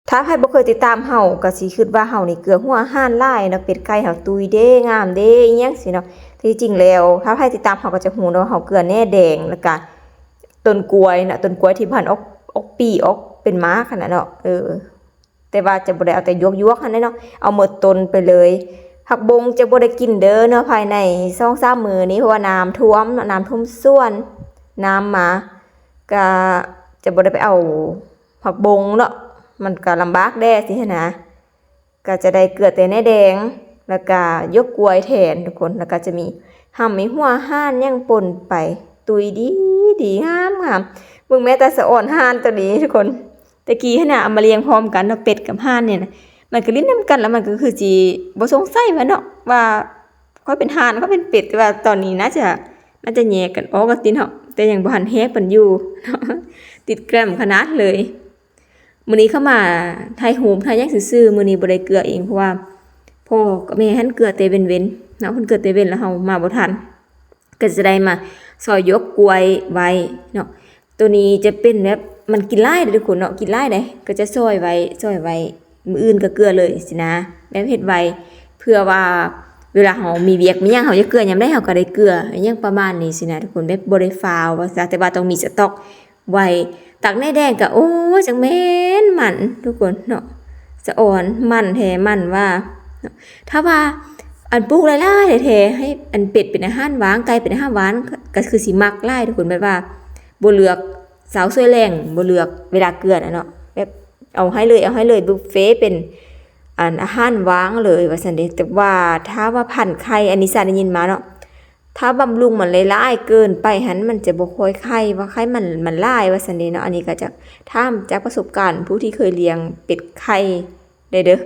ถ้าใครบ่เคยติดตามเฮาก็สิคิดว่าเฮานี่เกลือหัวห่านหลายเนาะเป็ดไก่เฮาตุยเด้งามเด้อิหยังสิเนาะที่จริงแล้วถ้าใครติดตามเฮาก็จะฮู้เนาะเฮาเกลือแหน่แดงแล้วก็ต้นกล้วยน่ะต้นกล้วยที่พันออกปีออกเป็นม้าขนาดเนาะแต่ว่าจะบ่ได้เอาแต่ยวกๆหั่นเนาะเอาหมดต้นไปเลยผักบงจะบ่ได้กินเด้อเนาะภายใน 2-3 มื้อนี้เพราะว่าน้ำท่วมน้ำท่วมสวนน้ำมาก็จะบ่ได้ไปเอาผักบงเนาะมันก็ลำบากแด้สินะก็จะได้เกลือแต่แหน่แดงแล้วก็ยกกล้วยแทนทุกคนแล้วก็จะมีมีหัวห่านยังป่นไปตุยดีงามเบิ่งแม้แต่สะอ่อนห่านตัวนี้ทุกคนตะกี้น่ะเอามาเลี้ยงพร้อมกันเนาะเป็ดกับห่านเนี่ยนะมันก็ลิ้นนำกันแล้วมันก็คือสิบ่สงสัยว่าเนาะว่าเขาเป็นห่านเขาเป็นเป็ดแต่ว่าตอนนี้น่าจะแยกกันออกก็ติเนาะแต่ยังบ่ทันแฮกปานอยู่เนาะติดแกรมขนาดเลยมื้อนี้เข้ามาไทยโฮมไทยยังซื่อๆมื้อนี้บ่ได้เกลือเองเพราะว่าพ่อกับแม่หันเกลือแต่เว้นๆเนาะเพิ่นเกลือแต่เว้นแล้วเฮามาบ่ทันก็จะได้มาซอยยกกล้วยไว้เนาะตัวนี้จะเป็นแบบมันกินหลายเด้อทุกคนเนาะกินหลายเด้ก็จะซอยไว้มื้ออื่นก็เกลือเลยสินะแบบเฮ็ดไว้เพื่อว่าเวลาเฮามีเวียกมีหยังเฮาจะเกลือยามใดเฮาก็ได้เกลืออหยังประมาณนี้สินะทุกคนแบบบ่ได้ฟาวว่าซะแต่ว่าต้องมีสต๊อกไว้ตักในแดงก็โอ้จังแม่นมันทุกคนเนาะสะอ่อนมันแท้มันว่าถ้าว่าอันปลูกหลายๆแท้ๆให้อันเป็ดเป็นอาหารหวานไก่เป็นอาหารหวานก็คือสิมักหลายทุกคนแบบว่าบ่เลือกสาวสวยแรงบ่เลือกเวลาเกลือน่ะเนาะแบบเอาให้เลยบุฟเฟ่เป็นอาหารหวานเลยว่าซั่นเด้แต่ว่าถ้าว่าพันธุ์ไข่อันนี้ซะได้ยินมาเนาะถ้าบำรุงมันหลายๆเกินไปหันมันจะบ่ค่อยไข่ว่าไข่มันหลายว่าซั่นเด้เนาะอันนี้ก็จะถามจากประสบการณ์ผู้ที่เคยเลี้ยงเป็ดไข่ได้เด้อ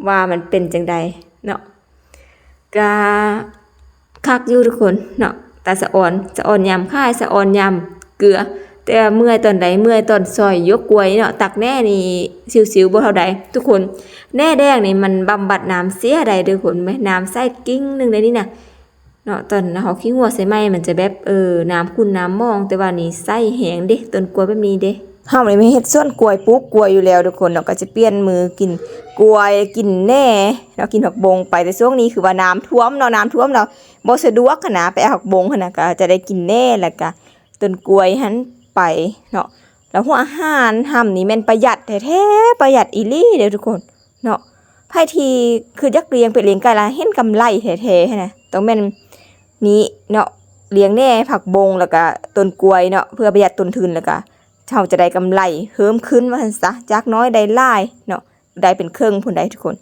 ว่ามันเป็นจังใดเนาะก็คักอยู่ทุกคนเนาะตาสะอ่อนยำค่ายสะอ่อนยำเกลือแต่เมื่อยตอนใดเมื่อยตอนซอยยกกล้วยเนาะตักแน่นี่สิวๆบ่เท่าใดทุกคนแน่แดงนี่มันบำบัดน้ำเสียได้เด้อคนมั้ยน้ำใส่กิ้งนึงได้นี่น่ะเนาะตอนเฮาขี้งัวใส่ไม้มันจะแบบน้ำขุ่นน้ำมองแต่ว่านี่ใส่แห้งเด้ต้นกล้วยแบบนี้เด้เฮานี่ไม่เฮ็ดสวนกล้วยปลูกกล้วยอยู่แล้วทุกคนเนาะก็จะเปลี่ยนมือกินกล้วยกินแหน่เนาะกินผักบงไปแต่ช่วงนี้คือว่าน้ำท่วมเนาะน้ำท่วมแล้วบ่สะดวกนะไปเอาผักบงหั่นน่ะก็จะได้กินแหน่แล้วก็ต้นกล้วยหันไปเนาะแล้วหัวอาหารนี่แม่นประหยัดแท้ๆประหยัดอีหลีเด้อทุกคนเนาะไผที่คืออยากเลี้ยงเป็ดเลี้ยงไก่ล่ะเห็นกำไรแท้ๆนะต้องแม่นนี้เนาะเลี้ยงแหน่ผักบงแล้วก็ต้นกล้วยเนาะเพื่อประหยัดต้นทุนแล้วก็เฮาจะได้กำไรเพิ่มขึ้นว่าซั่นซะจากน้อยได้หลายเนาะได้เป็นครึ่งพุ่นได้ทุกคน